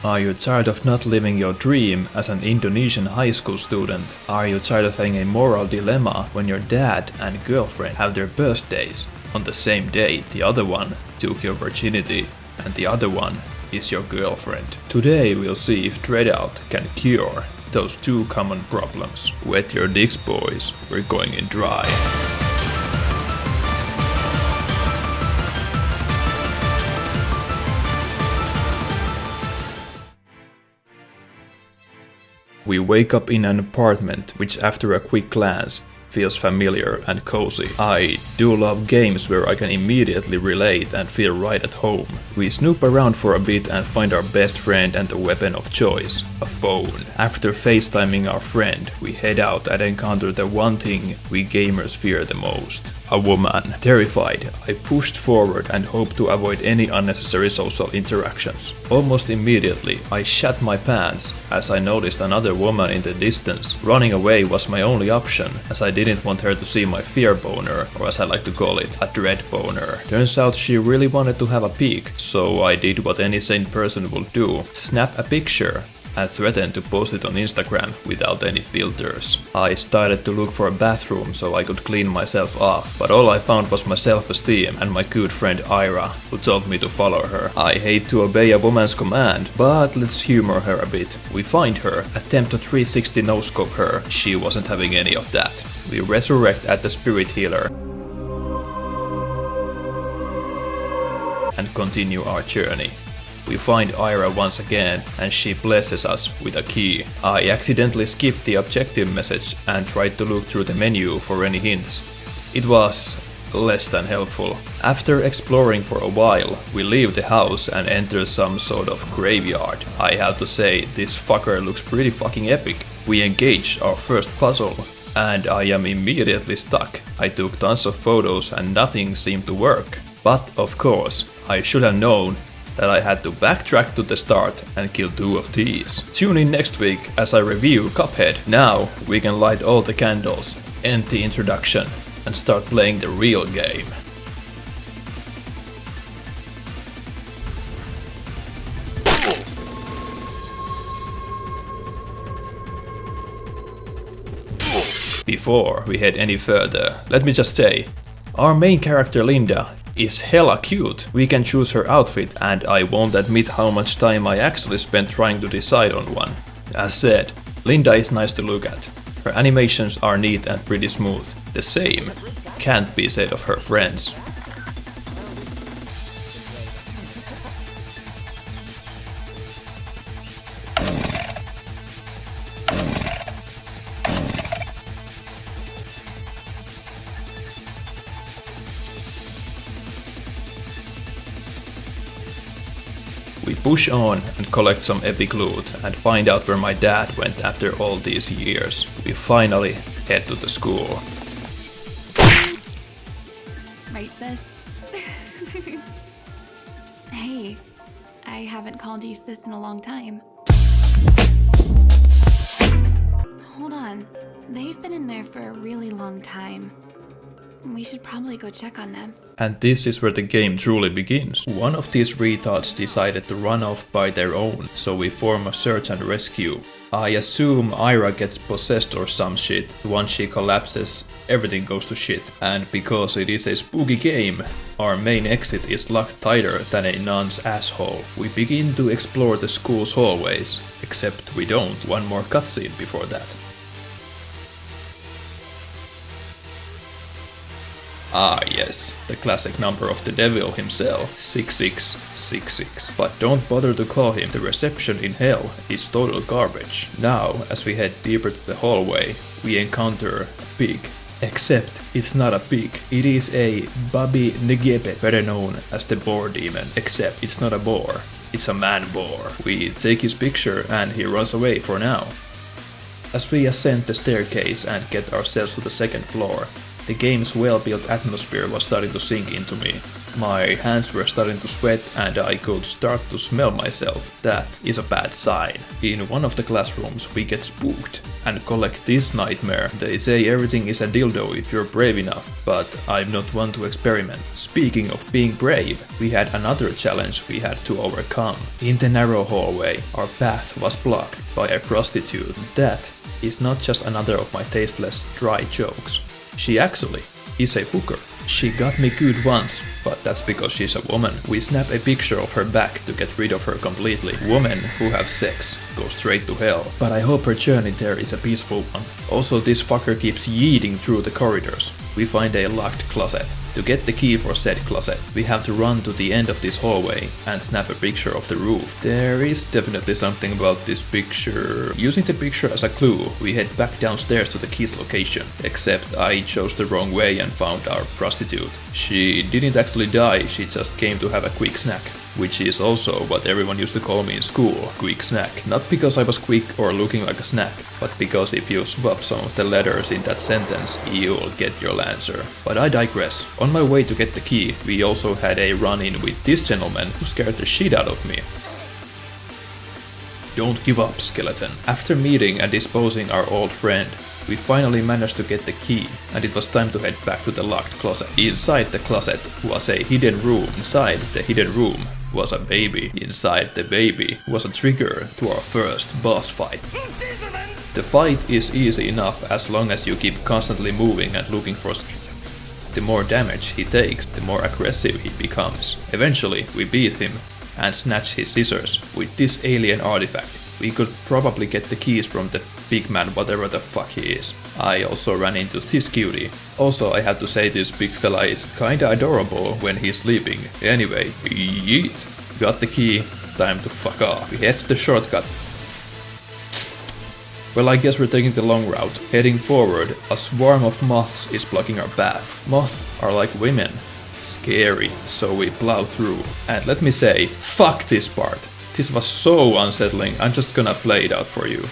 Are you tired of not living your dream as an Indonesian high school student? Are you tired of having a moral dilemma when your dad and girlfriend have their birthdays on the same day? The other one took your virginity and the other one is your girlfriend. Today we'll see if DreadOut can cure those two common problems. Wet your dicks, boys, we're going in dry. We wake up in an apartment which after a quick glance feels familiar and cozy. I do love games where I can immediately relate and feel right at home. We snoop around for a bit and find our best friend and the weapon of choice, a phone. After FaceTiming our friend, we head out and encounter the one thing we gamers fear the most. A woman. Terrified, I pushed forward and hoped to avoid any unnecessary social interactions. Almost immediately, I shat my pants as I noticed another woman in the distance. Running away was my only option, as I didn't want her to see my fear boner, or as I like to call it, a dread boner. Turns out she really wanted to have a peek, so I did what any sane person would do, snap a picture and threatened to post it on Instagram without any filters. I started to look for a bathroom so I could clean myself off, but all I found was my self-esteem and my good friend Ira, who told me to follow her. I hate to obey a woman's command, but let's humor her a bit. We find her, attempt to 360 no-scope her, she wasn't having any of that. We resurrect at the spirit healer and continue our journey. We find Ira once again and she blesses us with a key. I accidentally skipped the objective message and tried to look through the menu for any hints. It was less than helpful. After exploring for a while, we leave the house and enter some sort of graveyard. I have to say, this fucker looks pretty fucking epic. We engage our first puzzle and I am immediately stuck. I took tons of photos and nothing seemed to work. But of course, I should have known that I had to backtrack to the start and kill two of these. Tune in next week as I review Cuphead. Now we can light all the candles, end the introduction, and start playing the real game. Before we head any further, let me just say, our main character Linda is hella cute. We can choose her outfit and I won't admit how much time I actually spent trying to decide on one. As said, Linda is nice to look at. Her animations are neat and pretty smooth. The same can't be said of her friends. We push on and collect some epic loot and find out where my dad went after all these years. We finally head to the school. Right, sis? Hey, I haven't called you sis in a long time. Hold on, they've been in there for a really long time. We should probably go check on them. And this is where the game truly begins. One of these retards decided to run off by their own, so we form a search and rescue. I assume Ira gets possessed or some shit. Once she collapses, everything goes to shit. And because it is a spooky game, our main exit is locked tighter than a nun's asshole. We begin to explore the school's hallways, except we don't. One more cutscene before that. Ah yes, the classic number of the devil himself, 6666. But don't bother to call him, the reception in hell is total garbage. Now, as we head deeper to the hallway, we encounter a pig. Except it's not a pig, it is a Babi Negepe, better known as the boar demon. Except it's not a boar, it's a man boar. We take his picture and he runs away for now. As we ascend the staircase and get ourselves to the second floor, the game's well-built atmosphere was starting to sink into me. My hands were starting to sweat and I could start to smell myself. That is a bad sign. In one of the classrooms we get spooked and collect this nightmare. They say everything is a dildo if you're brave enough, but I'm not one to experiment. Speaking of being brave, we had another challenge we had to overcome. In the narrow hallway, our path was blocked by a prostitute. That is not just another of my tasteless, dry jokes. She actually is a hooker. She got me good once, but that's because she's a woman. We snap a picture of her back to get rid of her completely. Women who have sex go straight to hell, but I hope her journey there is a peaceful one. Also, this fucker keeps yeeting through the corridors. We find a locked closet. To get the key for said closet, we have to run to the end of this hallway and snap a picture of the roof. There is definitely something about this picture. Using the picture as a clue, we head back downstairs to the key's location. Except I chose the wrong way and found our prostitute. She didn't actually die, she just came to have a quick snack. Which is also what everyone used to call me in school, quick snack. Not because I was quick or looking like a snack, but because if you swap some of the letters in that sentence, you'll get your answer. But I digress. On my way to get the key, we also had a run-in with this gentleman who scared the shit out of me. Don't give up, skeleton. After meeting and disposing our old friend, we finally managed to get the key, and it was time to head back to the locked closet. Inside the closet was a hidden room. Inside the hidden room was a baby. Inside the baby was a trigger to our first boss fight. The fight is easy enough as long as you keep constantly moving and looking for. The more damage he takes, the more aggressive he becomes. Eventually, we beat him and snatch his scissors. With this alien artifact, we could probably get the keys from the big man, whatever the fuck he is. I also ran into this cutie. Also, I have to say this big fella is kinda adorable when he's sleeping. Anyway, yeet. Got the key, time to fuck off. We head to the shortcut. Well, I guess we're taking the long route. Heading forward, a swarm of moths is blocking our path. Moths are like women. Scary, so we plow through. And let me say, fuck this part. This was so unsettling, I'm just gonna play it out for you.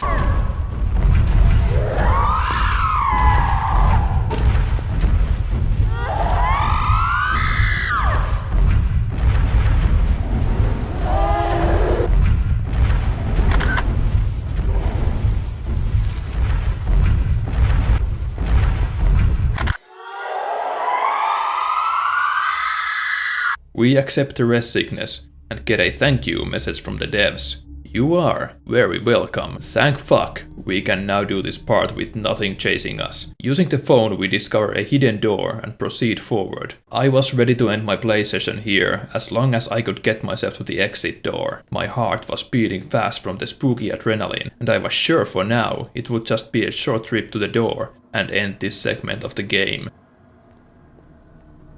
We accept the rest sickness and get a thank you message from the devs. You are very welcome. Thank fuck, we can now do this part with nothing chasing us. Using the phone, we discover a hidden door and proceed forward. I was ready to end my play session here as long as I could get myself to the exit door. My heart was beating fast from the spooky adrenaline, and I was sure for now it would just be a short trip to the door and end this segment of the game.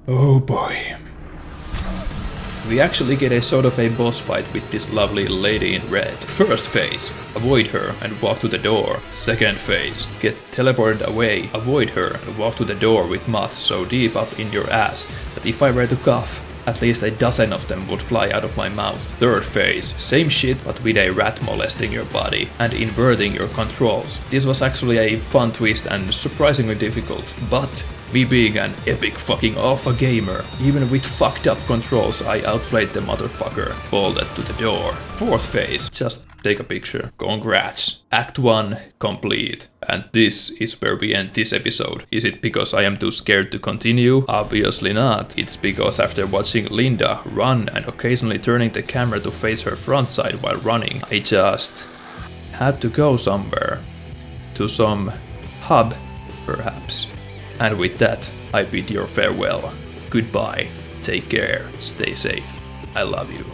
Oh boy. We actually get a sort of a boss fight with this lovely lady in red. First phase, avoid her and walk to the door. Second phase, get teleported away, avoid her and walk to the door with moths so deep up in your ass that if I were to cough, at least a dozen of them would fly out of my mouth. Third phase, same shit but with a rat molesting your body and inverting your controls. This was actually a fun twist and surprisingly difficult, but me being an epic fucking alpha gamer, even with fucked up controls I outplayed the motherfucker, bolted to the door. Fourth phase, just take a picture. Congrats. Act 1 complete. And this is where we end this episode. Is it because I am too scared to continue? Obviously not. It's because after watching Linda run and occasionally turning the camera to face her front side while running, I just had to go somewhere. To some hub, perhaps. And with that, I bid your farewell. Goodbye, take care, stay safe, I love you.